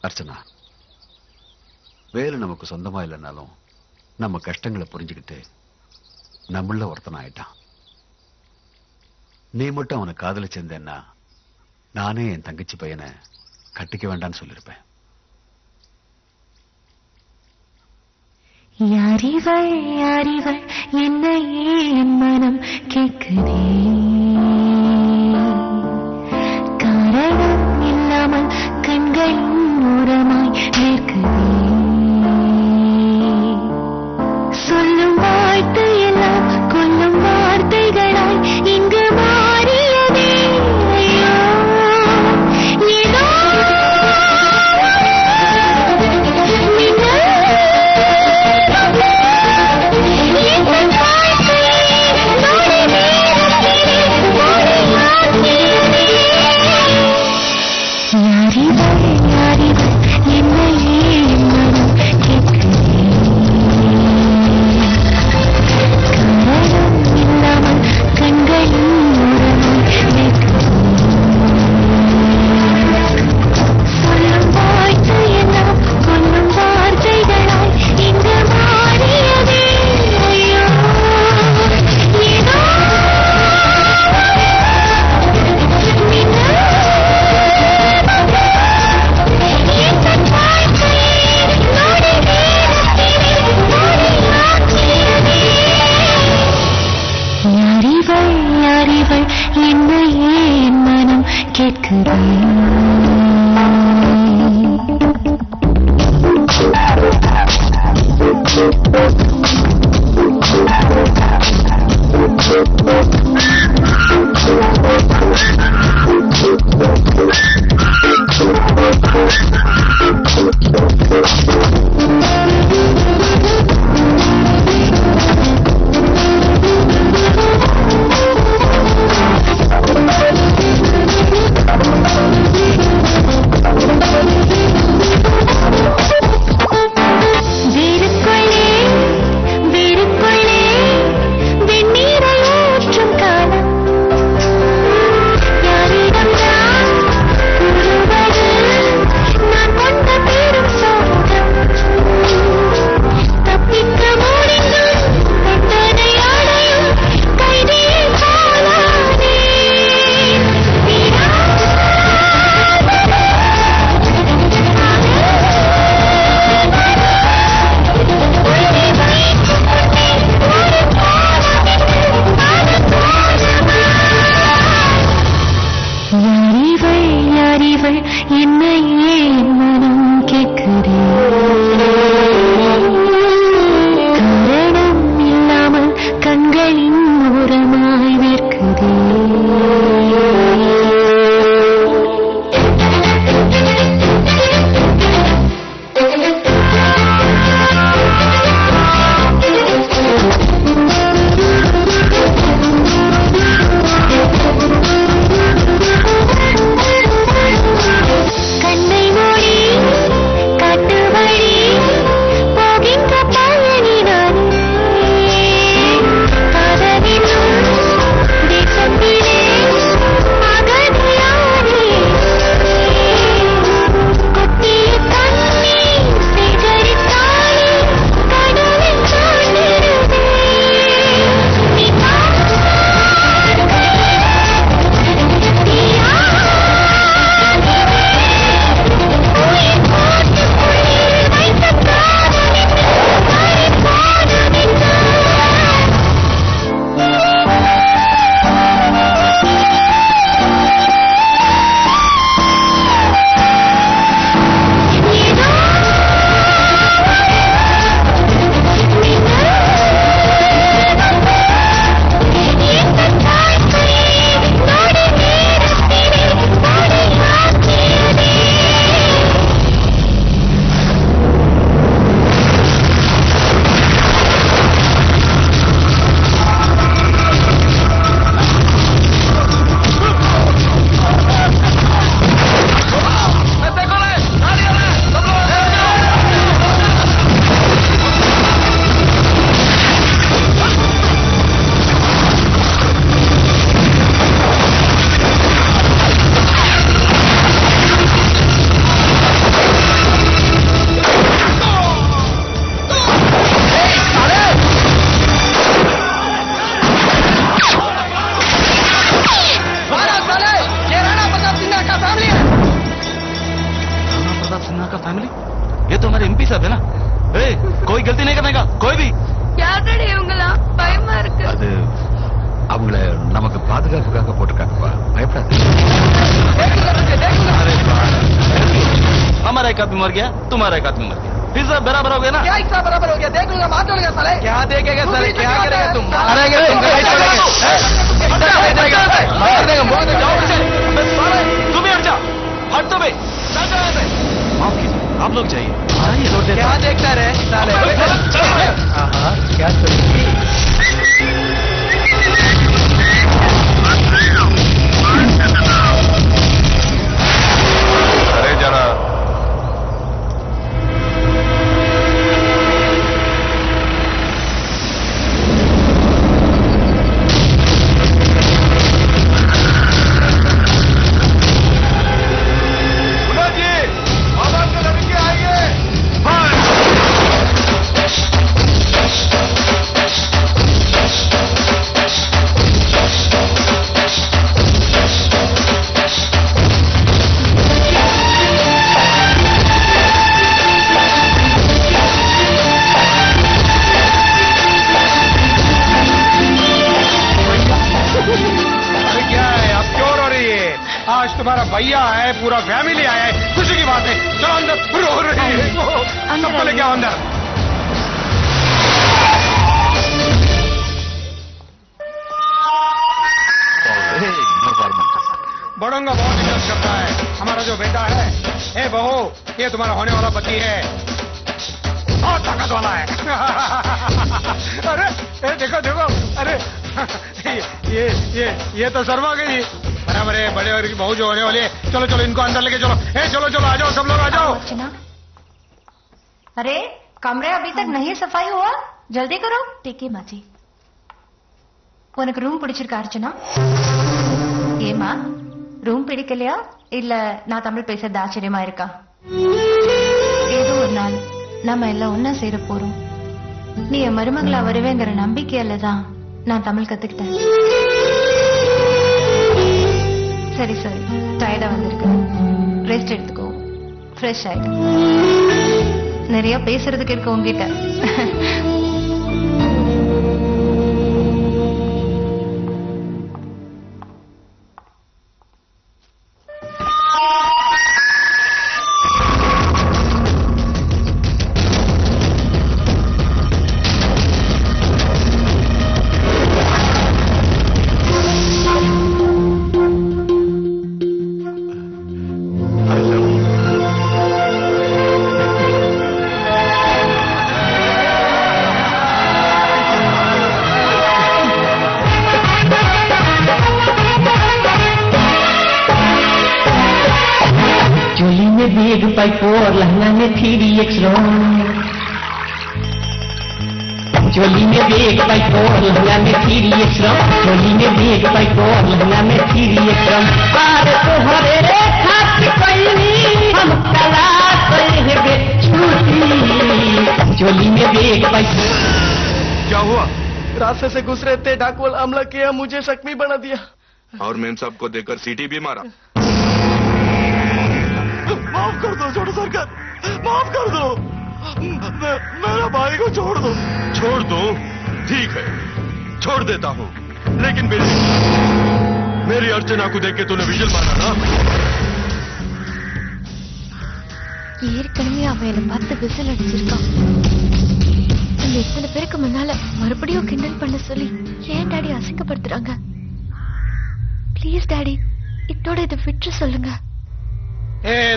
அர்ச்சனா, வேலு நமக்கு சொந்தமா இல்லைன்னாலும் நம்ம கஷ்டங்களை புரிஞ்சுக்கிட்டு நம்மள ஒருத்தன் ஆயிட்டான். நீ மட்டும் அவனை காதலிச்சிருந்தேன்னா நானே என் தங்கச்சி பையனை கட்டிக்க வேண்டாம்னு சொல்லிருப்பேன். யாரிவள் யாரிவள் என்னையே என் மனம் கேட்குதே, காரணம் இல்லாமல் கண்களின் ஓரமாய் நிற்குதே, சொல்லும் வார்த்தை எல்லாம் கொல்லும் வார்த்தைகளாய் இங்கு மாறியதே. ஐயோ, ஏதோ என்னையே என் மனம் கேட்கிறேன். साहब है ना? कोई गलती नहीं करने का, कोई भी. யாரடி இவங்கலாம்? பயமா இருக்கு. அது அவங்கள நமக்கு பாதுகாப்புக்காக போட்டிருக்காங்கப்பா, பயப்படாது. अरे हमारा एक आदमी मर गया, तुम्हारा एक आदमी मर गया, फिर सब बराबर हो गया ना? क्या हिस्सा बराबर हो गया? देख लूंगा, मार डालेगा साले. क्या देखेगा साले, क्या करेगा तुम? मारेंगे तुम, नहीं छोड़ेंगे. मार देगा, बोल दे, जाओ पीछे. अबे साले, तुम भी हट जा, हट तो बे, चल जा यहाँ से. माफ कीजिए, आप लोग जाइए. आइए. क्या देखता रहे साले? क्या करेंगे? अरे जरा तुम्हारा भैया है, पूरा फैमिली आया है, खुशी की बात है. चलो अंदर. रो रही है सबको लेके आओ अंदर. बड़ों का बहुत इज्जत करता है हमारा जो बेटा है. ए बहू, ये तुम्हारा होने वाला पति है, बहुत ताकत वाला है. अरे देखो देखो, अरे ये तो शर्मा गई. बराबर है, बड़े और की बहू जो होने वाली है. चलो चलो इनको अंदर लेके चलो. चलो चलो आ जाओ, सब लोग आ जाओ. अर्चना, अरे कमरे अभी तक नहीं सफाई हुआ, जल्दी करो. ठीक है माँ जी. உனக்கு ரூம் பிடிச்சிருக்கா அர்ச்சனா? ஏமா ரூம் பிடிக்கலையா இல்ல நான் தமிழ் பேசுறது ஆச்சரியமா இருக்கா? ஏதோ ஒரு நாள் நம்ம எல்லாம் ஒன்னா சேர போறோம். நீ என் மருமகளா வருவேங்கிற நம்பிக்கையால தான் நான் தமிழ் கத்துக்கிட்டேன். சரி சரி, டயர்டா வந்திருக்கு, ரெஸ்ட் எடுத்துக்கோ, ஃப்ரெஷ் ஆயிடு. நிறைய பேசுறதுக்கு இருக்கு உங்ககிட்ட. big pipe और लहंगा में 3x रॉन्ग. चोली में बेग पाइप और लहंगा में 3x रॉन्ग. चोली में बेग पाइप और लहंगा में 3x रॉन्ग. पार तो हरे खाट कोई हम कला कोई है बेछूटी. चोली में बेग पाइप. क्या हुआ? रास्ते से गुजरे थे, डाकुआ हमला किया, मुझे जख्मी बना दिया. और मेम साहब को देखकर सीटी भी मारा. माफ कर दो छोटू सरकार, माफ कर दो. मेरा भाई को छोड़ दो. छोड़ दो? ठीक है, छोड़ देता हूँ. लेकिन मेरी अर्चना को देख के तूने विजल मारा ना? ஏற்கனவே அவன் என்னை பார்த்து விசில் அடிச்சிருக்கான். இந்த இத்தனை பேருக்கு முன்னால மறுபடியும் கிண்டல் பண்ண சொல்லி ஏன் டாடி அசிங்கப்படுத்துறாங்க? ப்ளீஸ் டாடி, இதோட இதை விட்டு சொல்லுங்க.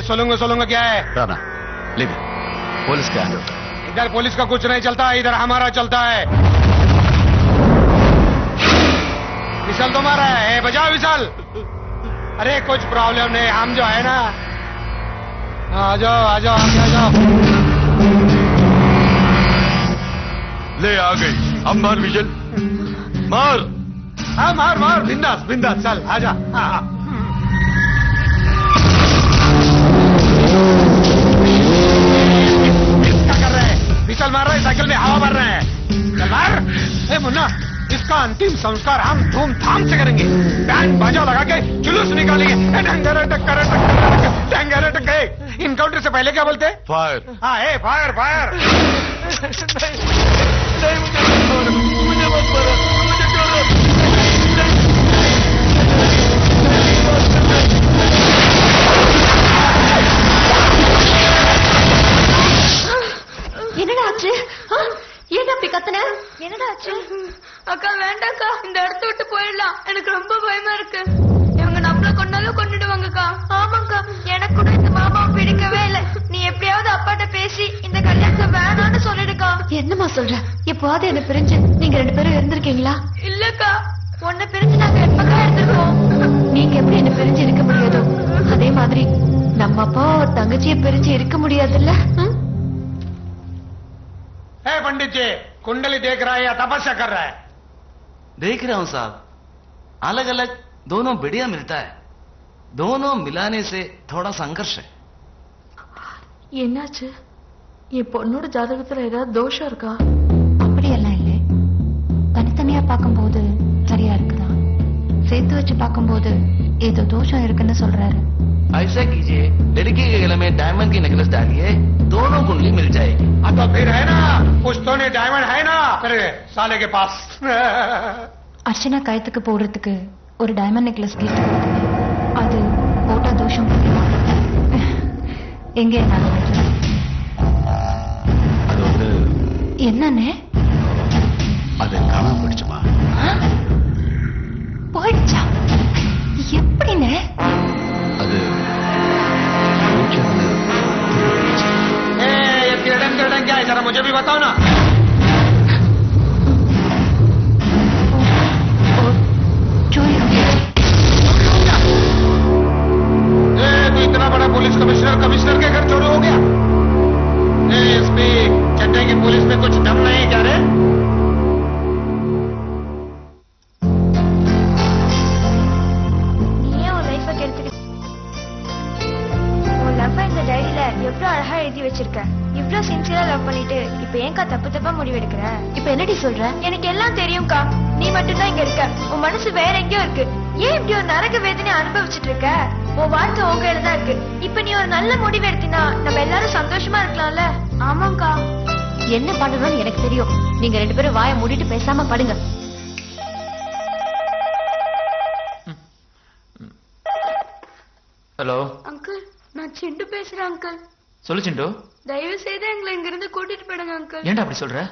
सोलूंगा सोलूंगा क्या है? राणा, लिव पुलिस के हैंड. इधर पुलिस का कुछ नहीं चलता, इधर हमारा चलता है. विसल तुम्हारा है, बजाओ विसल. अरे कुछ प्रॉब्लम नहीं, हम जो है ना. आ जाओ आ जाओ आगे आ जाओ. ले आ गई. अब मार विजल, मार. हाँ मार मार, बिंदास बिंदास, चल आजा. हाँ विसल मार रहा है, साइकिल में हवा भर रहे हैं. चल मार. ए मुन्ना, इस इसका अंतिम संस्कार हम धूमधाम से करेंगे। बैंड बाजा लगा के जुलूस निकालेंगे। इनकाउंटर से पहले क्या बोलते? फायर। हाँ है फायर फायर। नहीं मुझे मत मारो, मुझे छोड़ो। என்னடா ஆச்சு? ஏன் அப்படி கத்துன? என்னடா ஆச்சு? அக்கா வேண்டாக்கா, இந்த இடத்த விட்டு போயிடலாம். எனக்கு ரொம்ப பயமா இருக்கு. இவங்க நம்மள கொண்டாலும் கொண்டுடுவாங்கக்கா. ஆமாக்கா, எனக்கு கூட இந்த மாமாவை பிடிக்கவே இல்லை. நீ எப்படியாவது அப்பாட்ட பேசி இந்த கல்யாணத்தை வேணான்னு சொல்லிடுக்கா. என்னம்மா சொல்ற? எப்போவாது என்ன பிரிஞ்சு நீங்க 2 பேரும் இருந்திருக்கீங்களா? இல்லக்கா. உன்னை பிரிஞ்சு நாங்க எப்பக்கா இருந்திருக்கோம்? நீங்க எப்படி என்ன பிரிஞ்சு இருக்க முடியாதோ அதே மாதிரி நம்ம அப்பா ஒரு தங்கச்சியை பிரிஞ்சு இருக்க முடியாதுல்ல? पंडित जी, कुंडली देख रहा है या तपस्या कर रहा है? देख रहा हूं साहब, अलग अलग दोनों बढ़िया मिलता है, दोनों मिलाने से थोड़ा संघर्ष है। என்னாச்சு? என் பொண்ணோட ஜாதகத்துல ஏதாவது தோஷம் இருக்கா? அப்படியெல்லாம் இல்லை. தனித்தனியா பார்க்கும்போது சரியா இருக்குதான், சேர்த்து வச்சு பார்க்கும்போது ஏதோ தோஷம் இருக்குன்னு சொல்றாரு. ऐसा कीजिए, लड़की के गले में डायमंड की नेकलेस डालिए, दोनों कुंडली मिल जाएगी। तो फिर है ना, कुछ तो नहीं डायमंड है ना मेरे साले के पास। அர்ச்சனா கயத்துக்கு போடுறதுக்கு ஒரு டைமண்ட் நெக்லஸ் கிஃப்ட் கொடுத்தேன். அது போட்டா தோஷம் போகுமா? எங்கே நான் அது வந்து என்னன்னு அது காணாம போயிடுச்சுமா. போயிடுச்சா? எப்படின்னு? அது ये तिरडन क्या है, जरा मुझे भी बताओ ना। चोरी हो गया। तो इतना बड़ा पुलिस कमिश्नर के घर चोरी हो गया? एसपी, चेन्नई की पुलिस में कुछ दम नहीं क्या रे? எவ்வளவு அழகா எழுதி வச்சிருக்க. இவ்வளவு சின்சியரா லவ் பண்ணிட்டு இப்ப ஏன்கா தப்பா முடிவெடுக்கிற? இப்ப என்னடி சொல்ற? எனக்கு எல்லாம் தெரியும்க்கா. நீ மட்டும்தான் இங்க இருக்க, உன் மனசு வேற எங்கேயோ இருக்கு. ஏன் இப்படி ஒரு நரக வேதனை அனுபவிச்சுட்டு இருக்க? உன் வாழ்க்கை உன் கையில தான் இருக்கு. இப்ப நீ ஒரு நல்ல முடிவு எடுத்தினா நம்ம எல்லாரும் சந்தோஷமா இருக்கலாம்ல? ஆமாக்கா. என்ன பண்ணணும்னு எனக்கு தெரியும். நீங்க 2 பேரும் வாயை மூடிட்டு பேசாம படுங்க. ஹலோ அங்கிள், நான் சிண்டு பேசுறேன் அங்கிள். சொல்லு சிண்டு. தயவு செய்து எங்களை இங்க இருந்து கூட்டிட்டு போயிடுங்க அங்கிள். ஏன்டா அப்படி சொல்ற?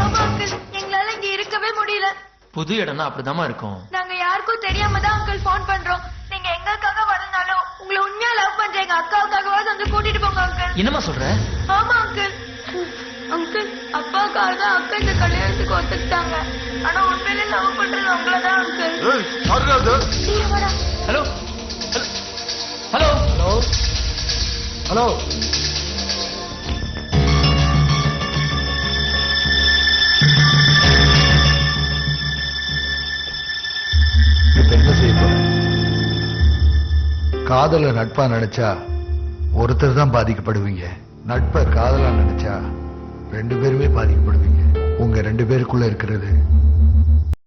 ஆமா அங்கிள், எங்களால இங்க இருக்கவே முடியல. புது இடம்னா அப்படிதாம்மா இருக்கும். நாங்க யாருக்கும் தெரியாம தான் அங்கிள் போன் பண்றோம். நீங்க எங்களுக்காக வரனாலும் உங்களை உண்மையா லவ் பண்ற எங்க அக்காவுக்காகவாது வந்து கூட்டிட்டு போங்க அங்கிள். என்னம்மா சொல்ற? ஆமா அங்கிள். அங்கிள், அப்பாவுக்காக தான் அக்கா இந்த கல்யாணத்துக்கு ஒத்துக்கிட்டாங்க. ஆனா உண்மையிலே லவ் பண்றது உங்களதான் uncle. Hello hello hello hello என்ன செய்ய போற? காதல நட்பா நினைச்சா ஒருத்தர் தான் பாதிக்கப்படுவீங்க. நட்பை காதலா நினைச்சா 2 பேருமே பாதிக்கப்படுவீங்க. உங்க 2 பேருக்குள்ள இருக்கிறது